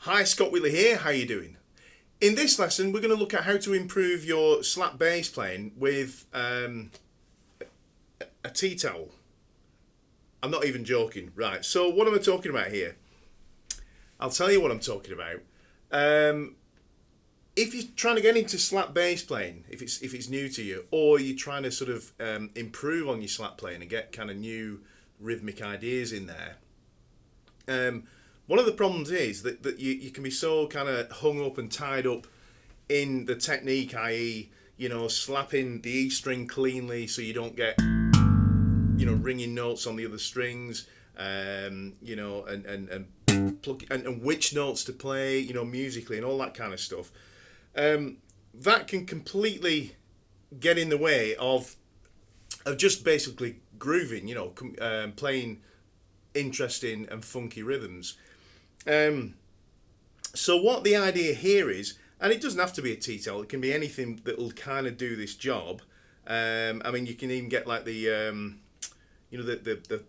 Hi, Scott Whitley here. How you doing? In this lesson, we're going to look at how to improve your slap bass playing with a tea towel. I'm not even joking. Right. So what am I talking about here? I'll tell you what I'm talking about. If you're trying to get into slap bass playing, if it's new to you, or you're trying to sort of improve on your slap playing and get kind of new rhythmic ideas in there. One of the problems is that you can be so kind of hung up and tied up in the technique, i.e., slapping the E string cleanly so you don't get, ringing notes on the other strings, and which notes to play, musically and all that kind of stuff. That can completely get in the way of just basically grooving, playing interesting and funky rhythms. So what the idea here is, and it doesn't have to be a tea towel, it can be anything that will kind of do this job. You can even get like the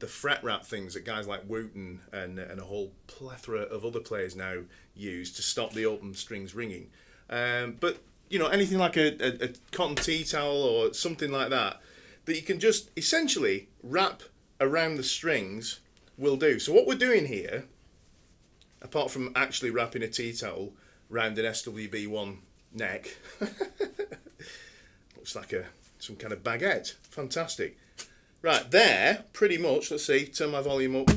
fret wrap things that guys like Wooten and a whole plethora of other players now use to stop the open strings ringing. But anything like a cotton tea towel or something like that you can just essentially wrap around the strings will do. So what we're doing here, apart from actually wrapping a tea towel round an SWB1 neck, looks like some kind of baguette. Fantastic. Right, there, pretty much, let's see, turn my volume up.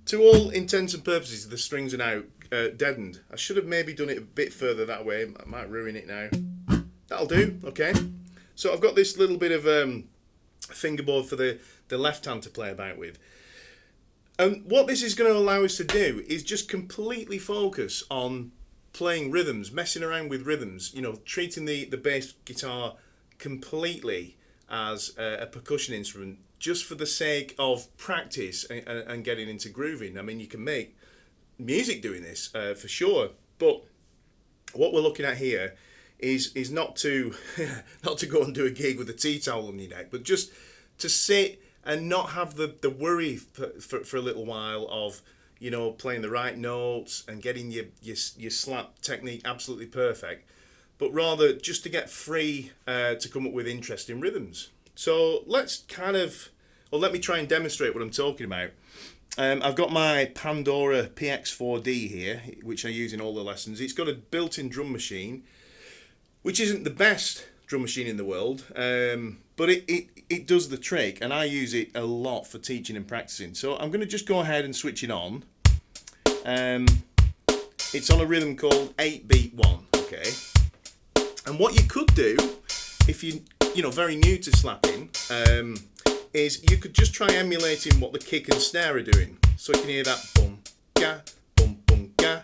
To all intents and purposes, the strings are now deadened. I should have maybe done it a bit further that way. I might ruin it now. That'll do, okay. So I've got this little bit of fingerboard for the left hand to play about with. And what this is going to allow us to do is just completely focus on playing rhythms, messing around with rhythms, treating the bass guitar completely as a percussion instrument just for the sake of practice and getting into grooving. I mean, you can make music doing this for sure, but what we're looking at here is not to not to go and do a gig with a tea towel on your neck, but just to sit and not have the worry for a little while of playing the right notes and getting your slap technique absolutely perfect, but rather just to get free to come up with interesting rhythms. So let me try and demonstrate what I'm talking about. I've got my Pandora PX4D here, which I use in all the lessons. It's got a built-in drum machine, which isn't the best drum machine in the world, but it does the trick, and I use it a lot for teaching and practicing. So I'm going to just go ahead and switch it on. It's on a rhythm called 8-beat 1, okay? And what you could do, if you're very new to slapping, is you could just try emulating what the kick and snare are doing. So you can hear that bum, ga, bum, bum, ga.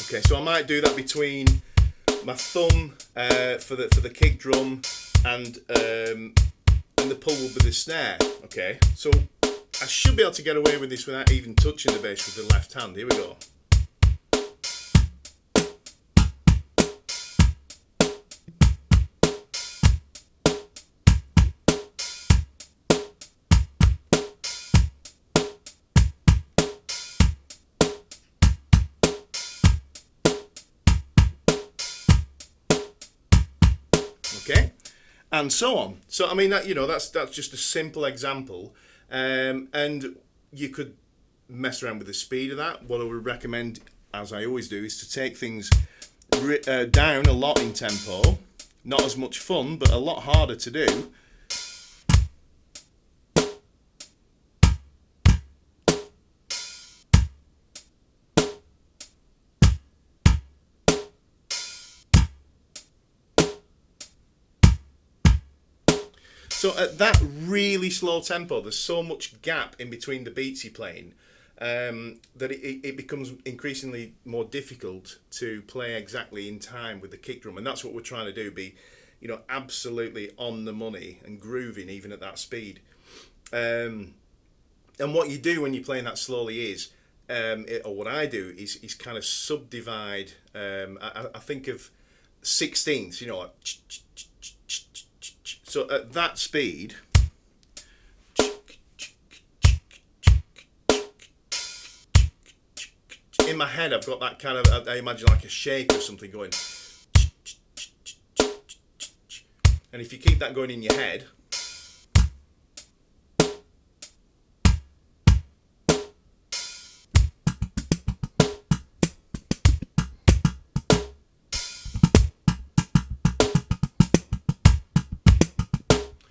Okay, so I might do that between my thumb for the kick drum and the pull with the snare. Okay, so I should be able to get away with this without even touching the bass with the left hand. Here we go. Okay, and so on. So I mean that's just a simple example, and you could mess around with the speed of that. What I would recommend, as I always do, is to take things down a lot in tempo. Not as much fun, but a lot harder to do. So at that really slow tempo, there's so much gap in between the beats you're playing that it becomes increasingly more difficult to play exactly in time with the kick drum. And that's what we're trying to do, be absolutely on the money and grooving even at that speed. And what you do when you're playing that slowly is, or what I do is kind of subdivide. I think of sixteenths, like so at that speed, in my head I've got that kind of, I imagine like a shake or something going. And if you keep that going in your head,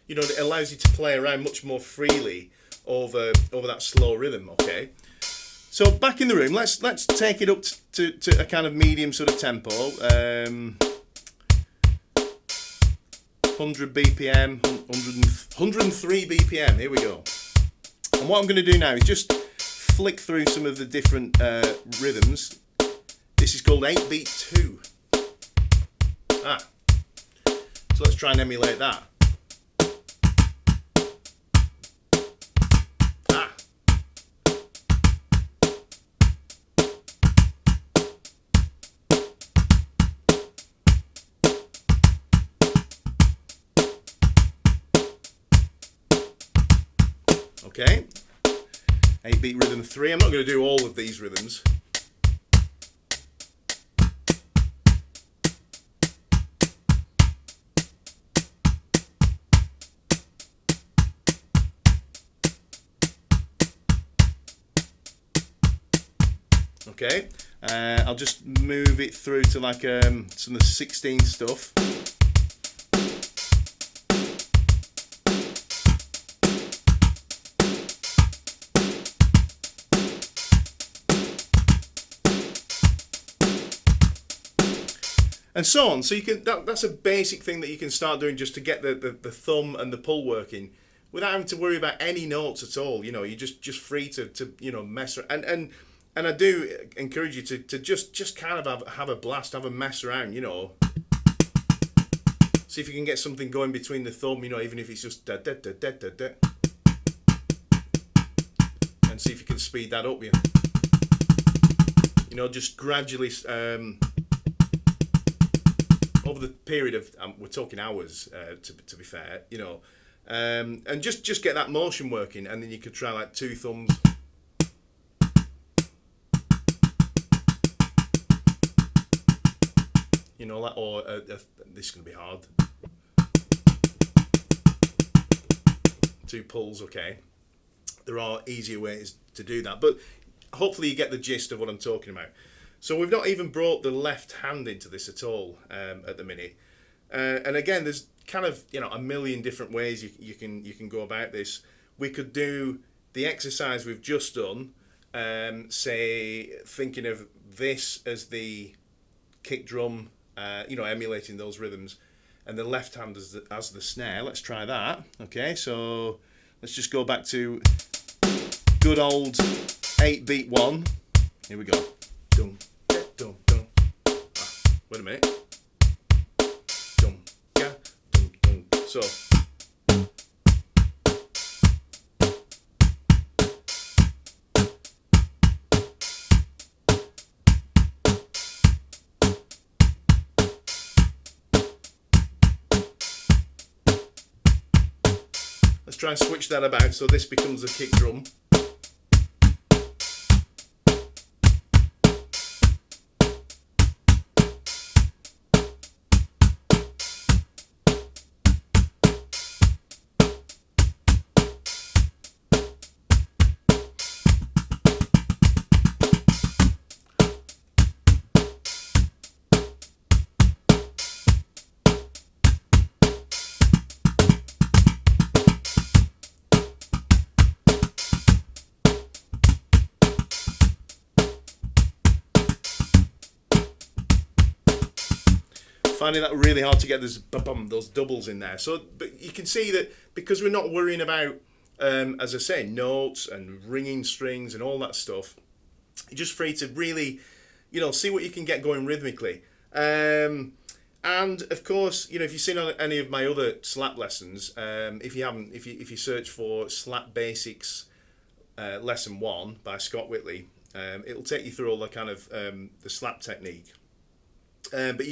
you know, it allows you to play around much more freely over that slow rhythm. Okay, so back in the room, let's take it up to a kind of medium sort of tempo, 100 BPM, 103 BPM. Here we go. And what I'm going to do now is just flick through some of the different rhythms. This is called 8-beat 2. So let's try and emulate that. Okay, 8-beat rhythm 3. I'm not going to do all of these rhythms. Okay, I'll just move it through to like some of the 16 stuff. And so on. So you can that's a basic thing that you can start doing just to get the thumb and the pull working without having to worry about any notes at all. You know, you're just free to you know, mess around. And I do encourage you to just kind of have a blast, have a mess around, you know. See if you can get something going between the thumb, you know, even if it's just da da da da da da. And see if you can speed that up, you know, just gradually over the period of, we're talking hours, to be fair, you know, and just get that motion working, and then you could try like 2 thumbs. You know, like, or this is going to be hard. 2 pulls, okay. There are easier ways to do that, but hopefully you get the gist of what I'm talking about. So we've not even brought the left hand into this at all at the minute. And again, there's kind of, you know, a million different ways you can go about this. We could do the exercise we've just done, say thinking of this as the kick drum, you know, emulating those rhythms, and the left hand as the snare. Let's try that. Okay, so let's just go back to good old 8-beat 1. Here we go. Dum, dum, dum. Wait a minute. Dum, yeah, dum, dum. So. Let's try and switch that about so this becomes a kick drum. Finding that really hard to get those doubles in there. So, but you can see that because we're not worrying about, as I say, notes and ringing strings and all that stuff, you're just free to really, you know, see what you can get going rhythmically. And of course, you know, if you've seen any of my other slap lessons, if you haven't, if you search for Slap Basics Lesson 1 by Scott Whitley, it'll take you through all the kind of the slap technique. But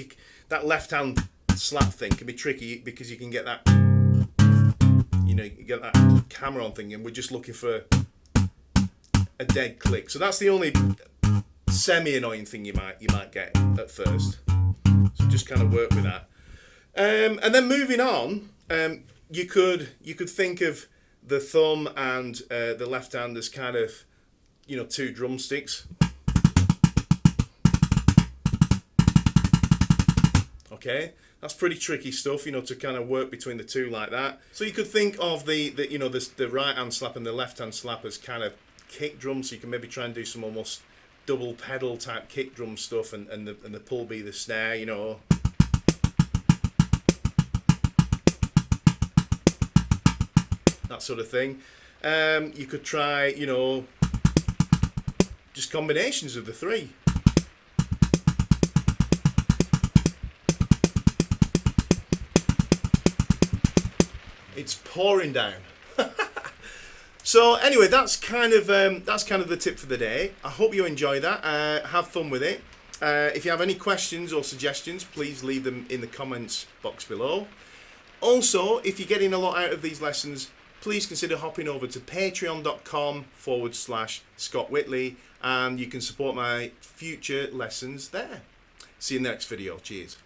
that left hand slap thing can be tricky because you can get that, you know, you get that camera on thing, and we're just looking for a dead click. So that's the only semi-annoying thing you might get at first. So just kind of work with that. And then moving on, you could think of the thumb and the left hand as kind of, you know, two drumsticks. Okay, that's pretty tricky stuff, you know, to kind of work between the two like that. So you could think of the you know, the right hand slap and the left hand slap as kind of kick drums. So you can maybe try and do some almost double pedal type kick drum stuff, and the pull be the snare, you know. That sort of thing. You could try, you know, just combinations of the three. It's pouring down. So anyway, that's kind of the tip for the day. I hope you enjoy that. Have fun with it. If you have any questions or suggestions, please leave them in the comments box below. Also, if you're getting a lot out of these lessons, please consider hopping over to patreon.com/Scott Whitley, and you can support my future lessons there. See you in the next video. Cheers.